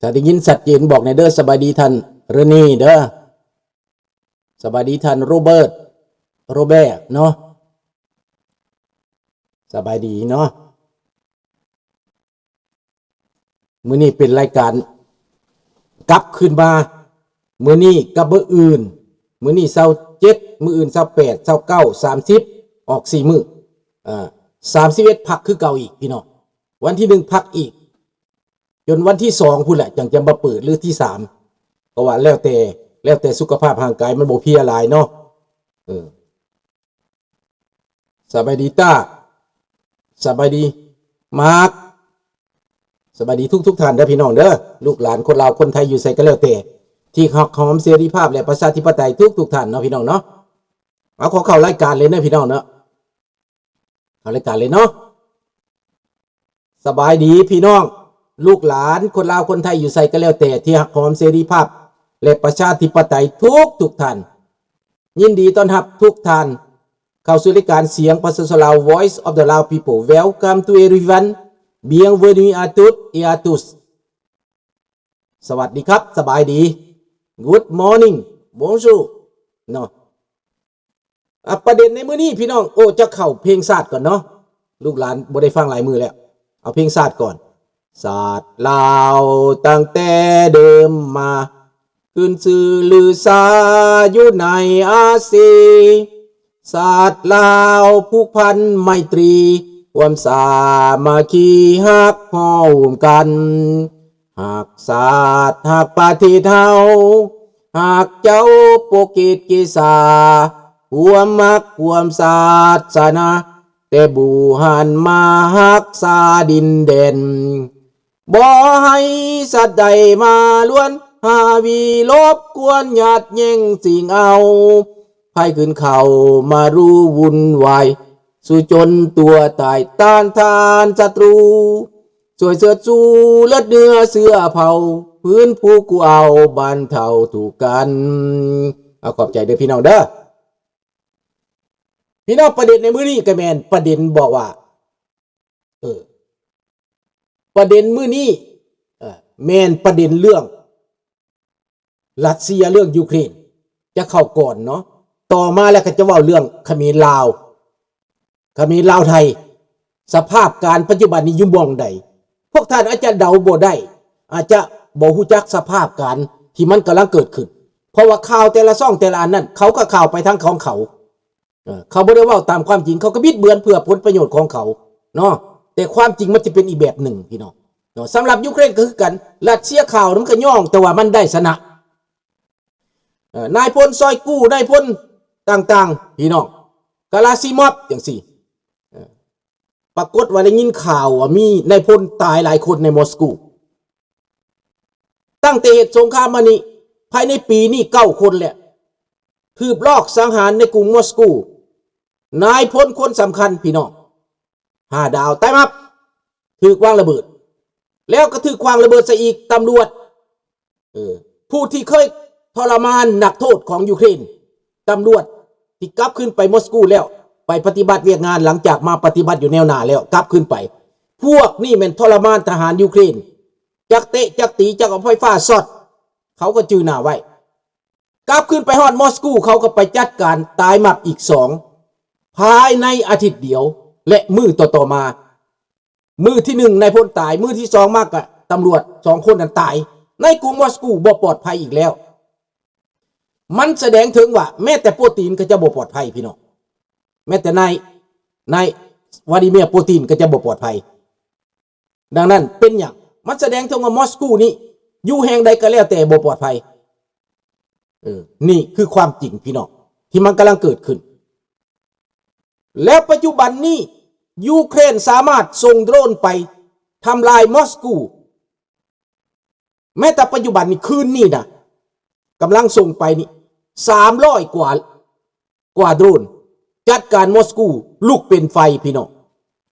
ถ้าได้ยินชัดเจนบอกในเด้อสบายดีท่านเรนี่เด้อสบายดีท่านโรเบิร์ตเนาะสบายดีเนาะมื้อนี้เป็นรายการกลับขึ้นมามื้อนี้กับมื้ออื่นมื้อนี้27มื้ออื่น28 29 30ออก4มื้อ31พักคือเก่าอีกพี่น้องวันที่1พักอีกจนวันที่2พุ่นแหละจังจะมาเปิดหรือที่3ก็ว่าแล้วแต่สุขภาพร่างกายมันบ่เพลียหลายเนาะสบายดีต้าสบายดีมาร์คสบายดีทุกท่านเด้อพี่น้องเด้อลูกหลานคนลาวคนไทยอยู่ไสก็แล้วแต่ที่ฮักหอมเสรีภาพและประชาธิปไตยทุกท่านเนาะพี่น้องเนาะเอาขอเข้ารายการเลยนะพี่น้องเนาะเข้ารายการเลยเนาะสบายดีพี่น้องลูกหลานคนลาวคนไทยอยู่ไสก็แล้วแต่ที่ฮักหอมเสรีภาพและประชาธิปไตยทุกท่านยินดีต้อนรับทุกท่านเข้าสู่รายการเสียงภาษาลาว Voice of the Lao People Welcome to everyone Bienvenue à toutes et à tous สวัสดีครับสบายดี Good morning Bonjour เนาะประเด็นในมื้อนี้พี่น้องจะเข้าเพลงชาติก่อนเนาะลูกหลานบ่ได้ฟังหลายมื้อแล้วเอาเพลงชาติก่อนชาติลาวตั้งแต่เดิมมาขึ้นชื่อลือชาอยู่ในอาซีชาติลาวผูกพันไมตรีความสามัคคีฮักพ้องกันหักศาสตร์หักประเทศเฮาหักเจ้าโปกิจกิสาความมักความศาสนาแต่บูหันมาหักษาดินแดนบ่ให้สัตว์ใดมาล้วนหาวีลบกวนหยาดแย่งสิ่งเอาไผขึ้นเขามารู้วุ่นวายสู้จนตัวตายต้านทานศัตรูสวยเสื้อจูเลือดเนื้อเสื้อเผาพื้นผู้กูเอาบานเท่าถูกกันเอาขอบใจเด้อพี่น้องเด้อพี่น้องประเด็นในมื้อนี้ก็แม่นประเด็นบอกว่าประเด็นมื้อนี้แม่นประเด็นเรื่องรัสเซียเรื่องยูเครนจะเข้าก่อนเนาะต่อมาแล้วก็จะเว้าเรื่องเขมรลาวไทยสภาพการปัจจุบันนี้อยู่หม้องใดพวกท่านอาจจะเดาบ่ได้อาจจะบ่ฮู้จักสภาพการที่มันกำลังเกิดขึ้นเพราะว่าข่าวแต่ละช่องแต่ละอันนั้นเขาก็ข่าวไปทางของเขาเขาบ่ได้เว้าตามความจริงเขาก็บิดเบือนเพื่อผลประโยชน์ของเขาเนาะแต่ความจริงมันจะเป็นอีกแบบหนึ่งพี่น้องเนาะสำหรับยูเครนก็คือกันรัสเซียข่าวมันก็ย่องแต่ว่ามันได้ชนะนายพลซอยกู้นายพลต่างๆพี่น้องกาลาซิมอฟจังซี่ปรากฏว่าได้ยินข่าวว่ามีนายพลตายหลายคนในมอสโกตั้งแต่เหตุสงครามมานี้ภายในปีนี้9คนแหละถูกลอบสังหารในกรุงมอสโกนายพลคนสำคัญพี่น้อง5 ดาวตายมับถูกวางระเบิดแล้วก็ถูกวางระเบิดซะอีกตำรวจผู้ที่เคยทรมานนักโทษของยูเครนตำรวจที่กลับขึ้นไปมอสโกแล้วไปปฏิบัติเวียกงานหลังจากมาปฏิบัติอยู่แนวหน้าแล้วกลับขึ้นไปพวกนี่แม่นทรมานทหารยูเครนจักเตะจักตีจักเอาไฟฟ้าช็อตเขาก็จื้อหน้าไว้กลับขึ้นไปฮอดมอสโกเขาก็ไปจัดการตายมับอีก2ภายในอาทิตย์เดียวและมื้อต่อมามื้อที่1นายพลตายมื้อที่2มากะตำรวจ2คนนั้นตายในกรุงมอสโกบ่ปลอดภัยอีกแล้วมันแสดงถึงว่าแม้แต่โปรตีนก็จะบ่ปลอดภัยพี่น้องแม้แต่นายวลาดิเมียร์ปูตินก็จะบ่ปลอดภัยดังนั้นเป็นอย่างมันแสดงถึงว่ามอสโกนี้อยู่แห่งใดก็แล้วแต่บ่ปลอดภัยนี่คือความจริงพี่น้องที่มันกำลังเกิดขึ้นแล้วปัจจุบันนี้ยูเครนสามารถส่งโดรนไปทำลายมอสโกแม้แต่ปัจจุบันนี้คืนนี้นะกำลังส่งไปนี่300 กว่าโดรนจัดการมอสโกลุกเป็นไฟพี่น้อง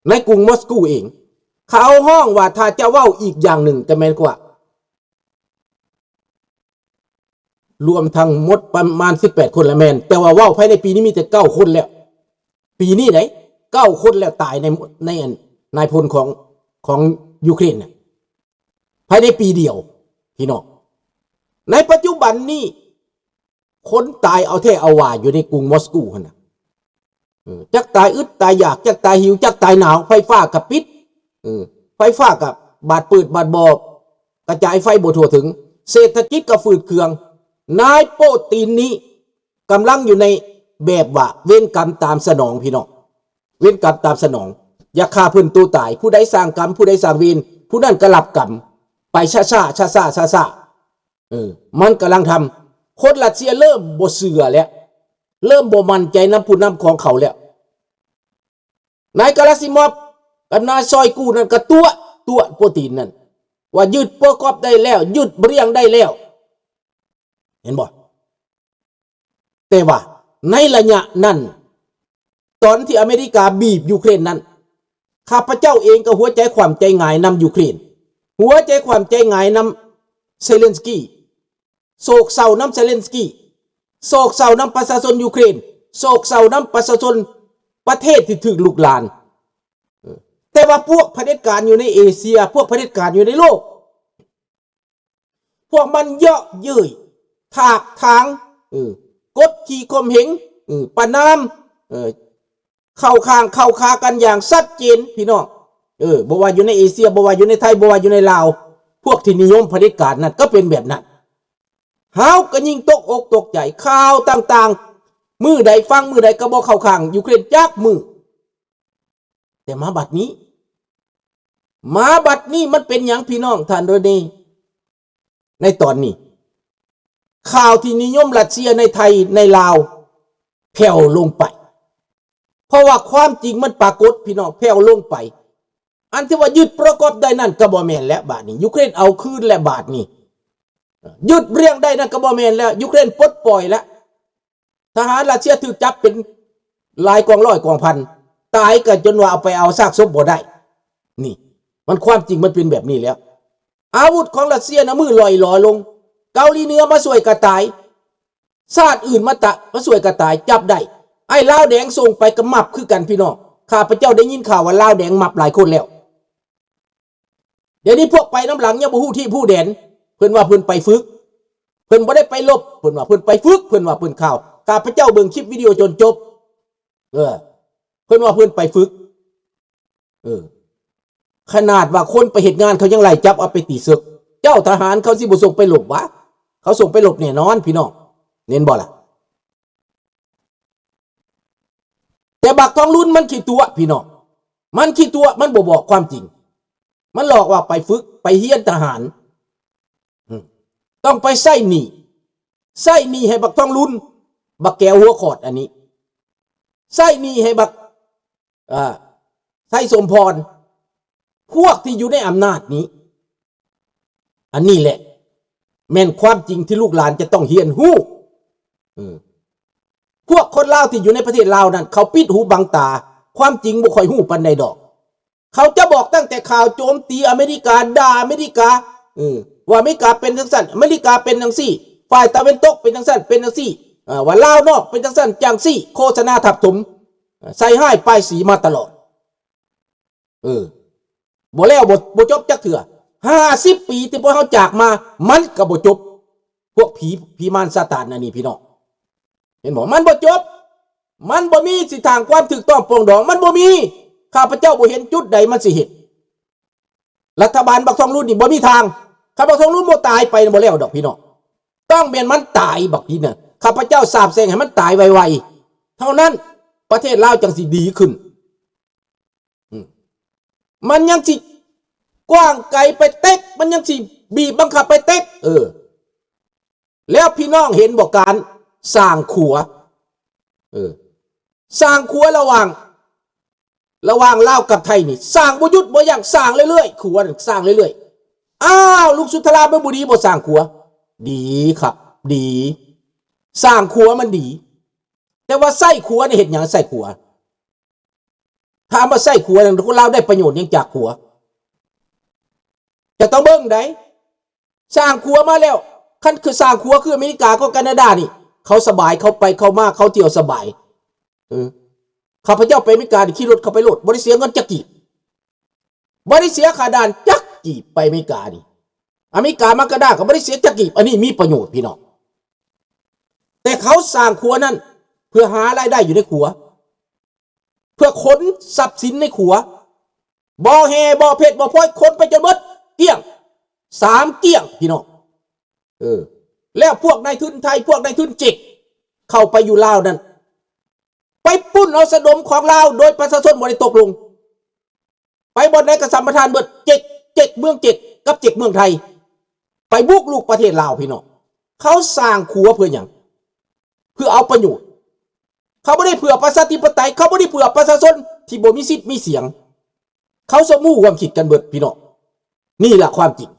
ในกรุงมอสโกเองเขาห้องว่าถ้าจะเว้าอีกอย่างหนึ่งจะแม่นกว่ารวมทั้งหมดประมาณ18คนละแม่นแต่ว่าเว้าภายในปีนี้มีแต่9คนแล้วปีนี้ไหน9คนแล้วตายในนายพลของยูเครนภายในปีเดียว พี่น้องในปัจจุบันนี้คนตายเอาแท้เอาว่าอยู่ในกรุงมอสโกหั่นน่ะจักตายอึดตายอยากจักตายหิวจักตายหนาวไฟฟ้ากับปิดไฟฟ้ากับบาดปืดบาดบอกกระจายไฟบ่ทั่วถึงเศรษฐกิจก็ฝืดเคืองนายโปตีนนี้กำลังอยู่ในแบบว่าเวรกรรมตามสนองพี่น้องเวรกรรมตามสนองอย่าฆ่าเพิ่นตัวตายผู้ใดสร้างกรรมผู้ใดสร้างเวรผู้นั้นก็รับกรรมไปช้ามันกำลังทำคนรัสเซียเริ่มบ่เชื่อแล้วเริ่มบ่มั่นใจน้ำผู้นำของเขาแล้วนายกาลาซิมอฟกับนายซอยกูนั่นก็ตัวโปรตีนนั่นว่ายึดโปรกอบได้แล้วยึดเรียงได้แล้วเห็นบ่แต่ว่าในระยะนั้นตอนที่อเมริกาบีบยูเครนนั้นข้าพเจ้าเองก็หัวใจความใจหงายนำยูเครนหัวใจความใจหงายนำเซเลนสกี้โศกเศร้านำเซเลนสกี้โศกเศร้านำประชาชนยูเครนโศกเศร้านำประชาชนประเทศที่ถูกลุกลานแต่ว่าพวกเผด็จการอยู่ในเอเชียพวกเผด็จการอยู่ในโลกพวกมันเยาะเย้ยถากถางกดขี่ข่มเหงประนามเข้าข้างเข้าคากันอย่างชัดเจนพี่น้องบ่ว่าอยู่ในเอเชียบ่ว่าอยู่ในไทยบ่ว่าอยู่ในลาวพวกที่นิยมเผด็จการนั่นก็เป็นแบบนั้นเฮาก็ยิ่งตกอกตกใจข่าวต่างๆมือใดฟังมือใดก็บ่เข้าข้างยูเครนจักมือแต่มาบัดนี้มันเป็นอย่างพี่น้องท่านโรนีในตอนนี้ข่าวที่นิยมรัสเซียในไทยในลาวแผ่วลงไปเพราะว่าความจริงมันปรากฏพี่น้องแผ่วลงไปอันที่ว่ายึดประกอบได้นั่นก็บ่แม่นแล้วบาดนี้ยูเครนเอาคืนและบาดนี้ยึดเรียงได้นั่นก็บ่แม่นแล้วยูเครนปลดปล่อยแล้วทหารรัสเซียถูกจับเป็นหลายกองร้อยกองพันตายกันจนว่าเอาไปเอาซากศพบ่ได้นี่มันความจริงมันเป็นแบบนี้แล้วอาวุธของรัสเซียนะมือลอยหลอลงเกาหลีเหนือมาสวยกระตายชาติอื่นมาสวยกระตายจับได้ไอ้ลาวแดงส่งไปกระมับคือกันพี่น้องข้าพเจ้าได้ยินข่าวว่าลาวแดงมับหลายคนแล้วเดี๋ยวนี้พวกไปน้ำหลังยังบ่ฮู้ที่ผู้แดนเพิ่นว่าเพิ่นไปฝึกเพิ่นบ่ได้ไปลบเพิ่นว่าเพิ่นไปฝึกเพิ่นว่าเพิ่นข่าวข้าพเจ้าเบิ่งคลิปวิดีโอจนจบเพิ่นว่าเพิ่นไปฝึกขนาดว่าคนไปเหตุงานเขายังไล่จับเอาไปตีศึกเจ้าทหารเขาสิบ่ส่งไปหลบวะเขาส่งไปหลบแน่นอนพี่น้องเน้นบ่ล่ะแต่บักทองรุ่นมันขี้ตัวพี่น้องมันขี้ตัวมันบ่บอกความจริงมันหลอกว่าไปฝึกไปเฮียนทหารต้องไปใส่หนี้ให้บักทองรุ่นบักแก้วหัวขอดอันนี้ใส่หนี้ให้บักใส่สมพรพวกที่อยู่ในอำนาจนี้อันนี้แหละแม่นความจริงที่ลูกหลานจะต้องเฮียนฮู้พวกคนลาวที่อยู่ในประเทศลาวนั้นเขาปิดหูบังตาความจริงบ่ค่อยฮู้ปานใดดอกเขาจะบอกตั้งแต่ข่าวโจมตีอเมริกาด่าอเมริกาว่าอเมริกาเป็นจังซั่นอเมริกาเป็นจังซี่ฝ่ายตะวันตกเป็นจังซั่นเป็นจังซี่ว่าลาวนอกเป็นจังซั่นจังซี่โฆษณาทับถมใส่ให้ป้ายสีมาตลอดบ่แล้วบ่จบจักเถื่อ50 ปีที่พวกเขาจากมามันก็บ่จบพวกผีมารซาตานอันนี้พี่น้องเห็นบ่มันบ่จบมันบ่มีสิทางความถูกต้องปรองดองมันบ่มีข้าพเจ้าบ่เห็นจุดใดมันสิเฮ็ดรัฐบาลบักทองรุ่นนี่บ่มีทางข้าบักทองรุ่นบ่ตายไปบ่แล้วดอกพี่น้องต้องเป็นมันตายบักนี้น่ะข้าพเจ้าสาบแช่งให้มันตายไวๆเท่านั้นประเทศลาวจังสิดีขึ้นมันยังสิกว้างไกลไปเต็กมันยังสิบีบบังคับไปเต็กแล้วพี่น้องเห็นบอกการสร้างขัวสร้างขัวระหว่างลาวกับไทยนี่สร้างบ่หยุดบ่ยั้งสร้างเรื่อยๆขัวสร้างเรื่อยๆอ้าวลูกสุธราบ่ดีบ่สร้างขัวดีครับดีสร้างขัวมันดีแต่ว่าไส้ขัวนี่เฮ็ดหยังไส้ขัวถามว่าไส้ขัวนั่นคนลาวได้ประโยชน์หยังจากขัวจะต้องเบิ่งได้สร้างขัวมาแล้วคันคือสร้างขัวคืออเมริกาก็แคนาดานี่เขาสบายเขาไปเขามาเขาเที่ยวสบายข้าพเจ้าไปอเมริกาขี่รถเข้าไปโลดบ่ได้เสียเงินจักกีบบ่ได้เสียค่าด่านจักกีบไปอเมริกานี่ อเมริกามากระดาก็ไม่ได้เสียจักกีบอันนี้มีประโยชน์พี่น้องแต่เขาสร้างขัวนั้นเพื่อหารายได้อยู่ในขัวเพื่อขนทรัพย์สินในขัวบ่อแห่บ่อเพชรบ่อพลอยขนไปจนหมดเกลี้ยง3เกลี้ยงพี่น้องแล้วพวกนายทุนไทยพวกนายทุนจิกเข้าไปอยู่ลาวนั้นไปปุ้นเอาสะดมของลาวโดยประชาชนบ่ได้ตกลงไปบนในกระสัมปทานเบิดเจ็กเมืองเจ็กกับเจ็กเมืองไทยไปบุกลูกประเทศลาวพี่น้องเขาสร้างขัวเพื่ออย่างเพื่อเอาประโยชน์เขาไม่ได้เผื่อประชาธิปไตยเขาไม่ได้เผื่อประชาชนที่บ่มีสิทธิ์มีเสียงเขาสมู่ความคิดกันเบิดพี่น้องนี่แหละความจริง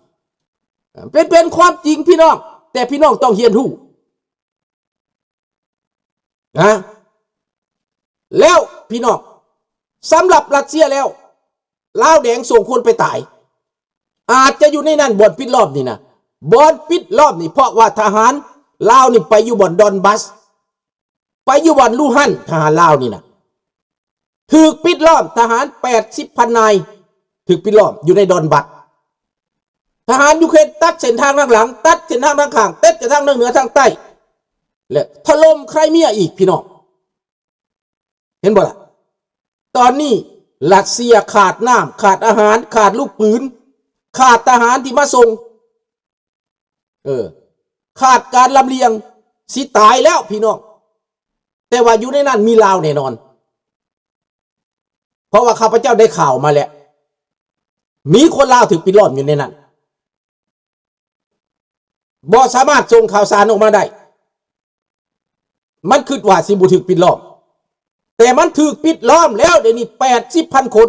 เป็นความจริงพี่น้องแต่พี่น้องต้องเรียนรู้นะแล้วพี่น้องสำหรับรัสเซียแล้วลาวแดงส่งคนไปตายอาจจะอยู่ในนั้นบ่อนปิดล้อมนี่นะบ่อนปิดล้อมนี่เพราะว่าทหารลาวนี่ไปอยู่บ่อนดอนบัสไปอยู่บ่อนลูฮั่นทหารลาวนี่นะถูกปิดล้อมทหาร 80,000 นายถูกปิดล้อมอยู่ในดอนบัสทหารยูเครนตัดเส้นทางทางหลังตัดเส้นทางทางข้างตัดเส้นทางทางเหนือทางใต้และถล่มไครเมียอีกพี่น้องเห็นบ่ล่ะตอนนี้รัสเซียขาดน้ำขาดอาหารขาดลูกปืนขาดทหารที่มาส่งขาดการลำเลียงสิตายแล้วพี่น้องแต่ว่าอยู่ในนั้นมีลาวแน่นอนเพราะว่าข้าพเจ้าได้ข่าวมาแล้วมีคนลาวถึงปิดล้อมอยู่ในนั้นบ่สามารถส่งข่าวสารออกมาได้มันคิดว่าสิบ่ถึกปิดล้อมแต่มันถูกปิดล้อมแล้วเดี๋ยวนี้ 80,000 คน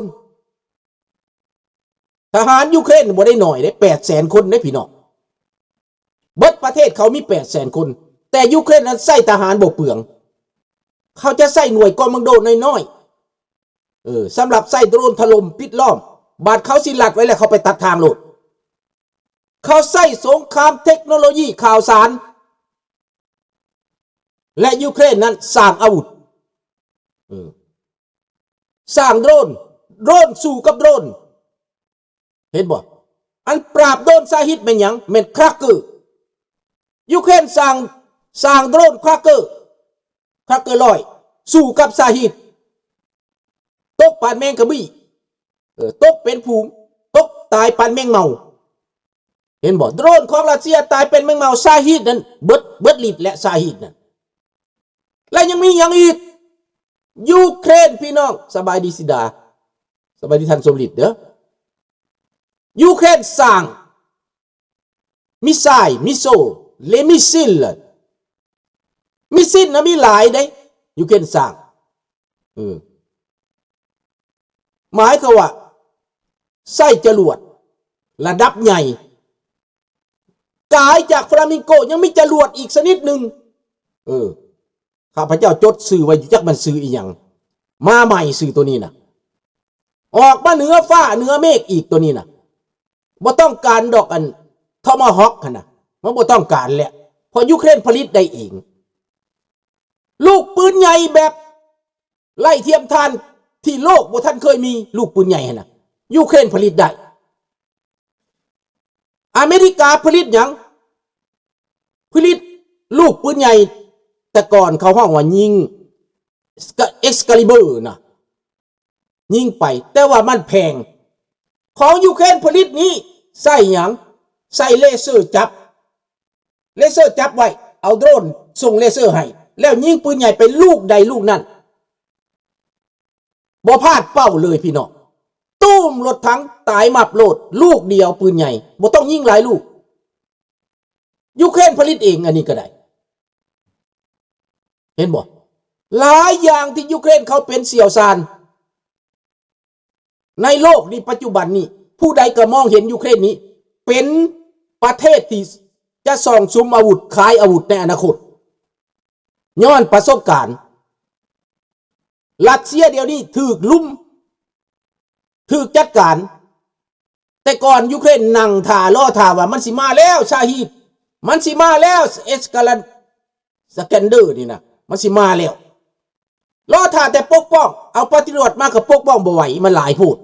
ทหารยูเครนบ่ได้หน่อยได้ 800,000 คนได้พี่น้องเบิดประเทศเขามี 800,000 คนแต่ยูเครนนั้นใส่ทหารบ่เปลืองเขาจะใส่หน่วยกอมมานโดน้อยๆสำหรับใส่โดรนถล่มปิดล้อมบาดเขาสิลัดไว้แล้วเขาไปตัดทางโลดเขาใส่สงครามเทคโนโลยีข่าวสารและยูเครนนั้นสร้างอาวุธสร้างโดรนสู้กับโดรนเห็นบ่อันปราบโดรนซาฮิดเป็นหยังเป็นครากเกอร์ยูเครนสร้างโดรนครากเกอร์ลอยสู้กับซาฮิดตกปานแมงกะบี้ตกเป็นผูงตกตายปานแมงเมาเห็นบ่โดรนของรัสเซียตายเป็นแมงเมาซาฮิดนั้นเบิดลิดและซาฮิดนั้นและยังมีอย่างอีกยูเครนพี่น้องสบายดีสิดาสบายดีท่านสมฤทธิ์เด้อยูเครนสร้างมิสไซล์มิสโซลเลมิสซิลนะมีหลายได้ยูเครนสร้างหมายคือว่าใส่จรวดระดับใหญ่กายจากฟลามิงโกยังมีจรวดอีกชนิดหนึ่งข้าพเจ้าจดสื่อไว้จักมันสื่ออีหยังมาใหม่สื่อตัวนี้นะออกมาเหนือฟ้าเหนือเมฆอีกตัวนี้นะบ่ต้องการดอกอันทอมาฮอกขนาดมันบ่ต้องการแหละเพราะยูเครนผลิตได้เองลูกปืนใหญ่แบบไล่เทียมทานที่โลกบ่ท่านเคยมีลูกปืนใหญ่นะยูเครนผลิตได้อเมริกาผลิตหยังผลิตลูกปืนใหญ่แต่ก่อนเขาห้องว่ายิงเอ็กซ์คาลิเบอร์นะยิงไปแต่ว่ามันแพงของยูเครนผลิตนี้ใส่หยังใส่เลเซอร์จับไว้เอาโดรนส่งเลเซอร์ให้แล้วยิงปืนใหญ่ไปลูกใดลูกนั้นบ่พลาดเป้าเลยพี่น้องตุ้มรถถังตายมับโลดลูกเดียวปืนใหญ่บ่ต้องยิงหลายลูกยูเครนผลิตเองอันนี้ก็ได้เห็นบ่หลายอย่างที่ยูเครนเขาเป็นเสี่ยวซานในโลกนี้ปัจจุบันนี้ผู้ใดก็มองเห็นยูเครนนี้เป็นประเทศที่จะส่องสุมอาวุธขายอาวุธในอนาคตย้อนประสบการณ์รัสเซียเดี๋ยวนี้ถูกลุ่มถูกจัดการแต่ก่อนยูเครนนั่งท่ารอท่าว่ามันสิมาแล้วชาฮีดมันสิมาแล้วเอสกาลันสแกนเดอร์นี่นะมันสิมาแล้วรอท่าแต่ปกป้องเอาปฏิวัติมากับปกป้องบ่ไหวมันหลายพูด